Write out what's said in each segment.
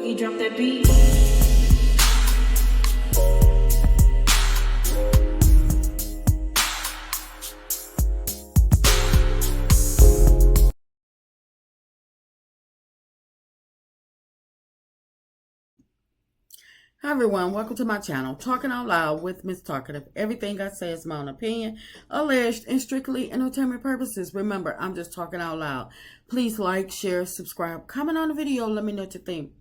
Boogie, drop that beat. Hi everyone, welcome to my channel, Talking Out Loud with Miss Talkative. Everything I say is my own opinion, alleged, and strictly entertainment purposes. Remember, I'm just talking out loud. Please like, share, subscribe, comment on the video, let me know what you think.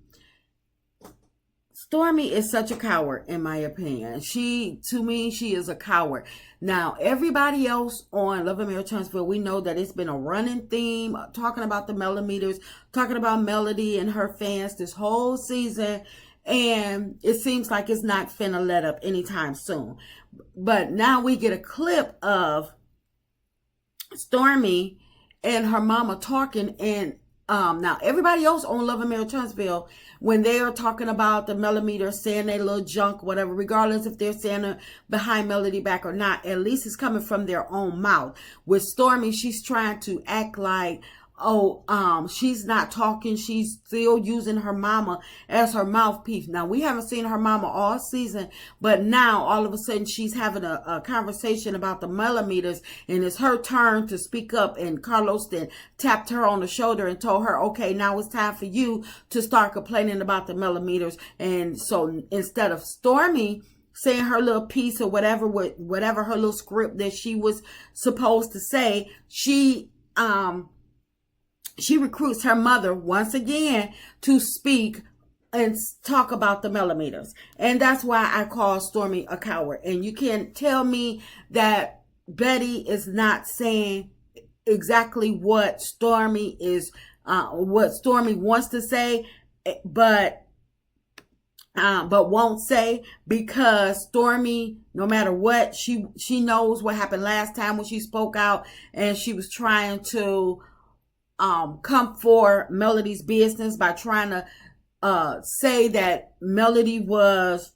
Stormy is such a coward, in my opinion. To me, she is a coward. Now, everybody else on Love and Marriage Huntsville, we know that it's been a running theme, talking about the millimeters, talking about Melody and her fans this whole season. And it seems like it's not finna let up anytime soon. But now we get a clip of Stormy and her mama talking, and now everybody else on Love and Marriage Huntsville, when they are talking about the millimeter, saying they little junk, whatever, regardless if they're saying behind Melody back or not, at least it's coming from their own mouth. With Stormy, she's trying to act like, she's not talking. She's still using her mama as her mouthpiece. Now, we haven't seen her mama all season, but now all of a sudden she's having a conversation about the millimeters, and it's her turn to speak up. And Carlos then tapped her on the shoulder and told her, okay, now it's time for you to start complaining about the millimeters. And so instead of Stormy saying her little piece or whatever her little script that she was supposed to say, she recruits her mother once again to speak and talk about the millimeters. And that's why I call Stormy a coward. And you can't tell me that Bettie is not saying exactly what Stormy wants to say, but won't say, because Stormy, no matter what, she knows what happened last time when she spoke out and she was trying to come for Melody's business by trying to say that Melody was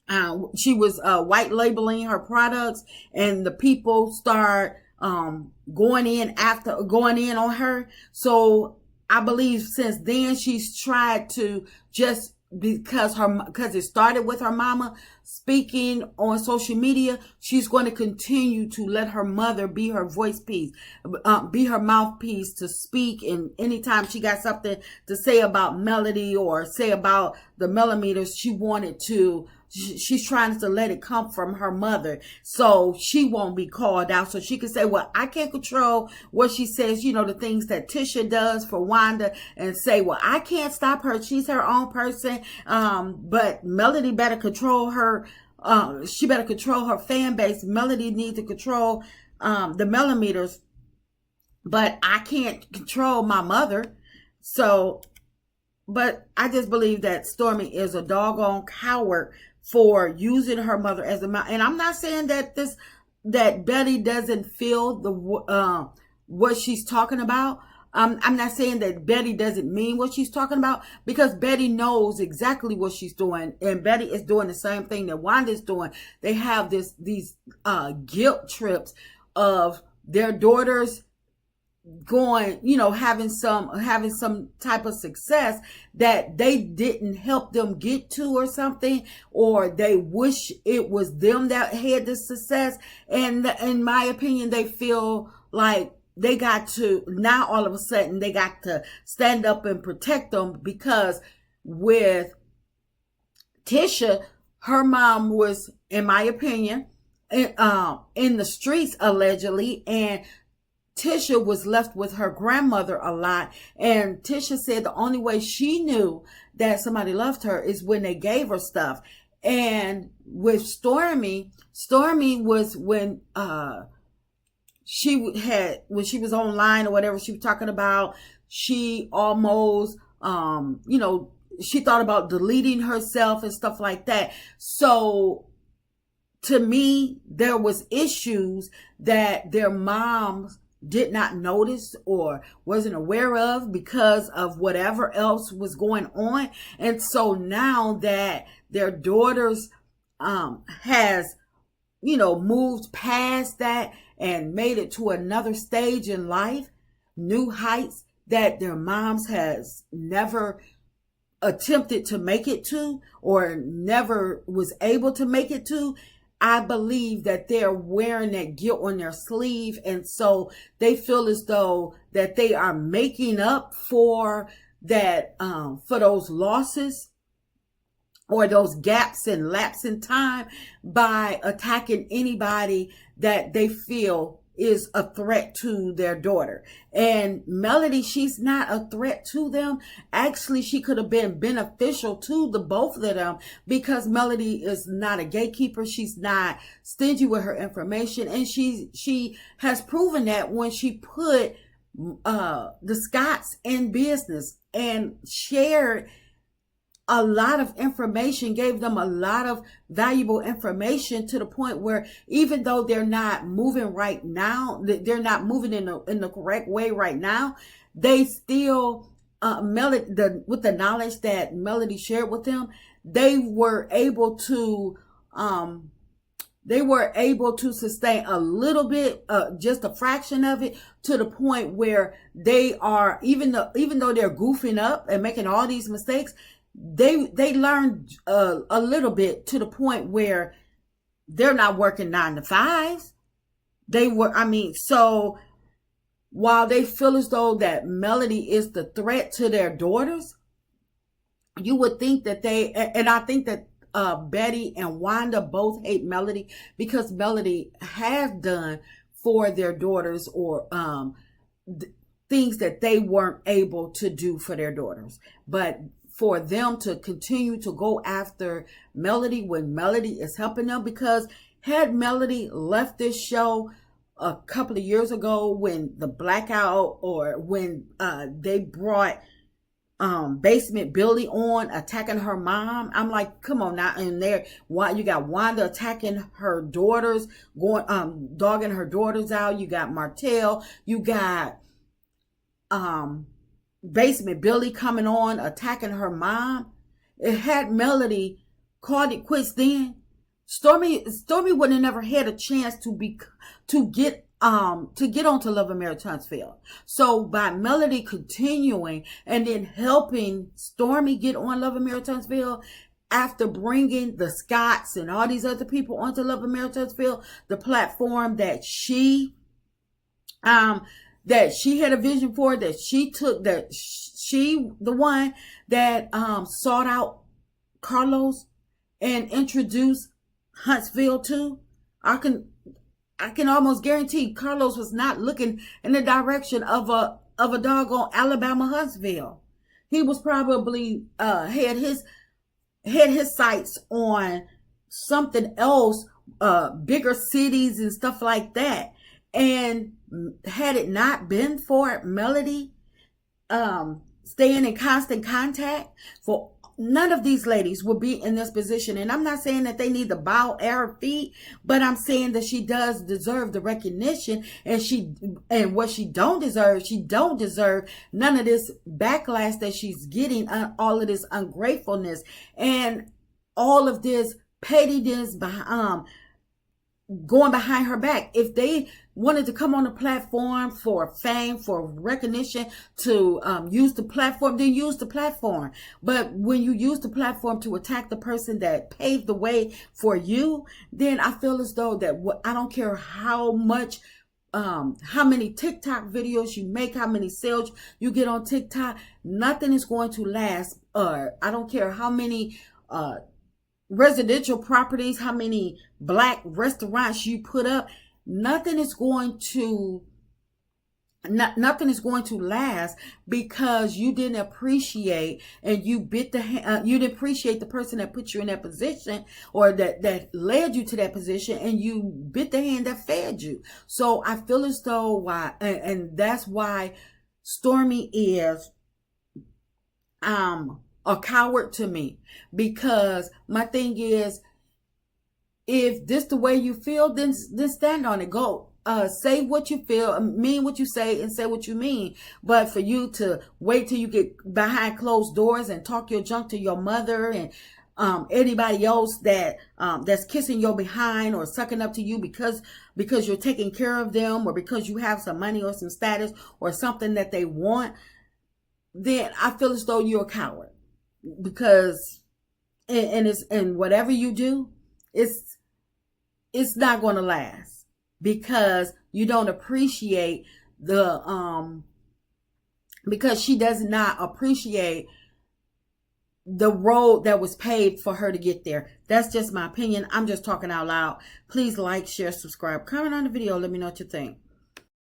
white labeling her products, and the people start going in on her. So I believe since then she's tried to, just because it started with her mama speaking on social media, she's going to continue to let her mother be her voice piece, be her mouthpiece to speak. And anytime she got something to say about Melody or say about the millimeters, she's trying to let it come from her mother, so she won't be called out. So she can say, well, I can't control what she says, the things that Tisha does for Wanda, and say, well, I can't stop her. She's her own person. But Melody better control her. She better control her fan base. Melody needs to control the millimeters, but I can't control my mother. So, but I just believe that Stormy is a doggone coward for using her mother as a mouth. And I'm not saying that Bettie doesn't feel what she's talking about. I'm not saying that Bettie doesn't mean what she's talking about, because Bettie knows exactly what she's doing, and Bettie is doing the same thing that Wanda's doing. They have these guilt trips of their daughters going, having some type of success that they didn't help them get to, or something, or they wish it was them that had the success. And in my opinion, they feel like they got to, now all of a sudden they got to stand up and protect them, because with Tisha, her mom was, in my opinion, in the streets allegedly, and Tisha was left with her grandmother a lot. And Tisha said the only way she knew that somebody loved her is when they gave her stuff. And with Stormy was when she was online or whatever she was talking about, she almost she thought about deleting herself and stuff like that. So to me, there was issues that their moms did not notice or wasn't aware of because of whatever else was going on. And so now that their daughters has moved past that and made it to another stage in life, new heights that their moms has never attempted to make it to, or never was able to make it to, I believe that they're wearing that guilt on their sleeve. And so they feel as though that they are making up for that, for those losses or those gaps and lapse in time by attacking anybody that they feel is a threat to their daughter. And Melody, she's not a threat to them. Actually, she could have been beneficial to the both of them, because Melody is not a gatekeeper. She's not stingy with her information. And she has proven that when she put the Scotts in business and shared a lot of information, gave them a lot of valuable information, to the point where even though they're not moving right now, they're not moving in the correct way right now, they still, Melody, with the knowledge that Melody shared with them, they were able to sustain a little bit, just a fraction of it, to the point where they are, even though they're goofing up and making all these mistakes, they learned a little bit, to the point where they're not working 9 to 5s. So while they feel as though that Melody is the threat to their daughters, you would think that and I think that Betty and Wanda both hate Melody, because Melody has done for their daughters, or things that they weren't able to do for their daughters. But for them to continue to go after Melody when Melody is helping them, because had Melody left this show a couple of years ago, when the blackout, or when they brought Basement Billy on attacking her mom, I'm like, come on now. And there, you got Wanda attacking her daughters, dogging her daughters out. You got Martell. You got Basement Billy coming on attacking her mom. It had Melody called it quits then, Stormy would have never had a chance to get onto Love and Marriage Huntsville. So by Melody continuing and then helping Stormy get on Love and Marriage Huntsville, after bringing the Scotts and all these other people onto Love and Marriage Huntsville, the platform that she had a vision for, that she took, the one that sought out Carlos and introduced Huntsville to. I can almost guarantee Carlos was not looking in the direction of a doggone Alabama Huntsville. He was probably had his sights on something else, bigger cities and stuff like that. And had it not been for Melody staying in constant contact, for none of these ladies would be in this position. And I'm not saying that they need to bow at her feet, but I'm saying that she does deserve the recognition, and what she don't deserve none of this backlash that she's getting, all of this ungratefulness and all of this pettiness going behind her back. If they wanted to come on the platform for fame, for recognition, to use the platform, then use the platform. But when you use the platform to attack the person that paved the way for you, then I feel as though that I don't care how much, how many TikTok videos you make, how many sales you get on TikTok, nothing is going to last. I don't care how many residential properties, how many black restaurants you put up, nothing is going to last, because you didn't appreciate, and you didn't appreciate the person that put you in that position, or that led you to that position, and you bit the hand that fed you. So I feel as though and that's why Stormy is a coward to me, because my thing is, if this the way you feel, then stand on it. Go say what you feel, mean what you say, and say what you mean. But for you to wait till you get behind closed doors and talk your junk to your mother and anybody else that's kissing your behind or sucking up to you because you're taking care of them, or because you have some money or some status or something that they want, then I feel as though you're a coward. because and whatever you do, it's not going to last, because you don't appreciate because she does not appreciate the road that was paved for her to get there. That's just my opinion. I'm just talking out loud. Please like, share, subscribe, comment on the video. Let me know what you think.